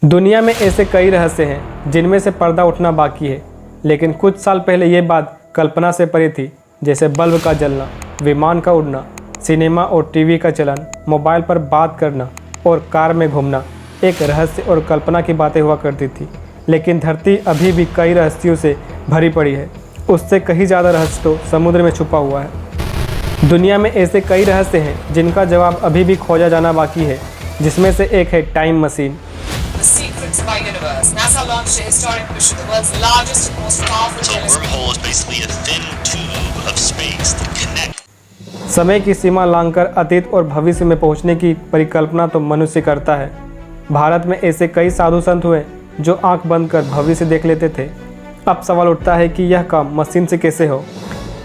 दुनिया में ऐसे कई रहस्य हैं जिनमें से पर्दा उठना बाकी है, लेकिन कुछ साल पहले ये बात कल्पना से परे थी। जैसे बल्ब का जलना, विमान का उड़ना, सिनेमा और टीवी का चलन, मोबाइल पर बात करना और कार में घूमना एक रहस्य और कल्पना की बातें हुआ करती थी। लेकिन धरती अभी भी कई रहस्यों से भरी पड़ी है। उससे कहीं ज़्यादा रहस्य तो समुद्र में छुपा हुआ है। दुनिया में ऐसे कई रहस्य हैं जिनका जवाब अभी भी खोजा जाना बाकी है, जिसमें से एक है time machine. The secrets of our universe. NASA launched a historic mission, the world's largest and most powerful So a telescope. wormhole is basically a thin tube of space that connects. समय की सीमा लांघकर अतीत और भविष्य में पहुंचने की परिकल्पना तो मनुष्य करता है। भारत में ऐसे कई साधु संत हुए जो आंख बंद कर भविष्य देख लेते थे। अब सवाल उठता है कि यह काम मशीन से कैसे हो।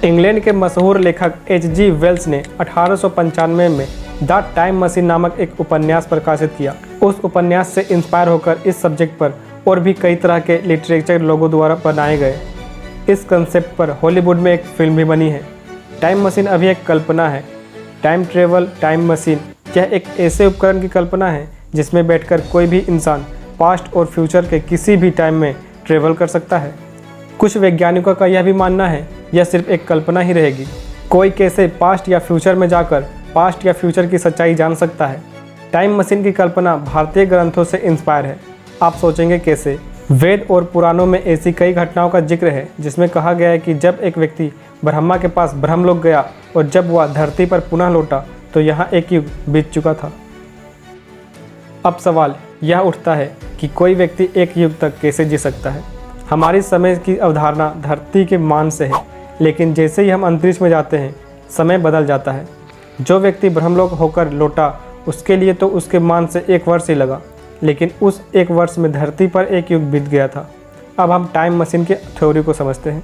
इंग्लैंड के मशहूर लेखक H.G. वेल्स ने 1895 में द टाइम मशीन नामक एक उपन्यास प्रकाशित किया। उस उपन्यास से इंस्पायर होकर इस सब्जेक्ट पर और भी कई तरह के लिटरेचर लोगों द्वारा बनाए गए। इस कंसेप्ट पर हॉलीवुड में एक फिल्म भी बनी है। टाइम मशीन अभी एक कल्पना है। टाइम ट्रेवल टाइम मशीन यह एक ऐसे उपकरण की कल्पना है जिसमें बैठकर कोई भी इंसान पास्ट और फ्यूचर के किसी भी टाइम में ट्रेवल कर सकता है। कुछ वैज्ञानिकों का यह भी मानना है यह सिर्फ एक कल्पना ही रहेगी। कोई कैसे पास्ट या फ्यूचर में जाकर पास्ट या फ्यूचर की सच्चाई जान सकता है। टाइम मशीन की कल्पना भारतीय ग्रंथों से इंस्पायर है। आप सोचेंगे कैसे? वेद और पुराणों में ऐसी कई घटनाओं का जिक्र है जिसमें कहा गया है कि जब एक व्यक्ति ब्रह्मा के पास ब्रह्मलोक गया और जब वह धरती पर पुनः लौटा तो यहाँ एक युग बीत चुका था। अब सवाल यह उठता है कि कोई व्यक्ति एक युग तक कैसे जी सकता है। हमारी समय की अवधारणा धरती के मान से है, लेकिन जैसे ही हम अंतरिक्ष में जाते हैं समय बदल जाता है। जो व्यक्ति ब्रह्मलोक होकर लौटा उसके लिए तो उसके मान से 1 वर्ष ही लगा, लेकिन उस 1 वर्ष में धरती पर एक युग बीत गया था। अब हम टाइम मशीन की थ्योरी को समझते हैं।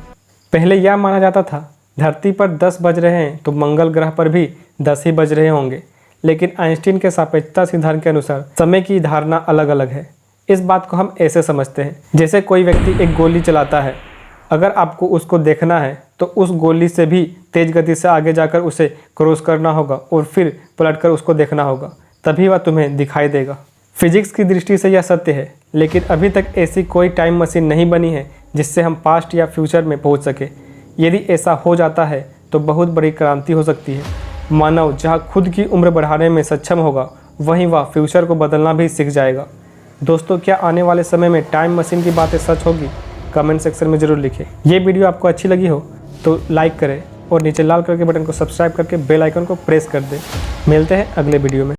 पहले यह माना जाता था धरती पर 10 बज रहे हैं तो मंगल ग्रह पर भी 10 ही बज रहे होंगे, लेकिन आइंस्टीन के सापेक्षता सिद्धांत के अनुसार समय की धारणा अलग अलग है। इस बात को हम ऐसे समझते हैं जैसे कोई व्यक्ति एक गोली चलाता है। अगर आपको उसको देखना है तो उस गोली से भी तेज गति से आगे जाकर उसे क्रॉस करना होगा और फिर पलटकर उसको देखना होगा, तभी वह तुम्हें दिखाई देगा। फिजिक्स की दृष्टि से यह सत्य है, लेकिन अभी तक ऐसी कोई टाइम मशीन नहीं बनी है जिससे हम पास्ट या फ्यूचर में पहुंच सके। यदि ऐसा हो जाता है तो बहुत बड़ी क्रांति हो सकती है। मानव जहाँ खुद की उम्र बढ़ाने में सक्षम होगा, वहीं वह फ्यूचर को बदलना भी सीख जाएगा। दोस्तों, क्या आने वाले समय में टाइम मशीन की बातें सच होगी? कमेंट सेक्शन में ज़रूर लिखें। ये वीडियो आपको अच्छी लगी हो तो लाइक करें और नीचे लाल कलर के बटन को सब्सक्राइब करके बेल आइकन को प्रेस कर दें। मिलते हैं अगले वीडियो में।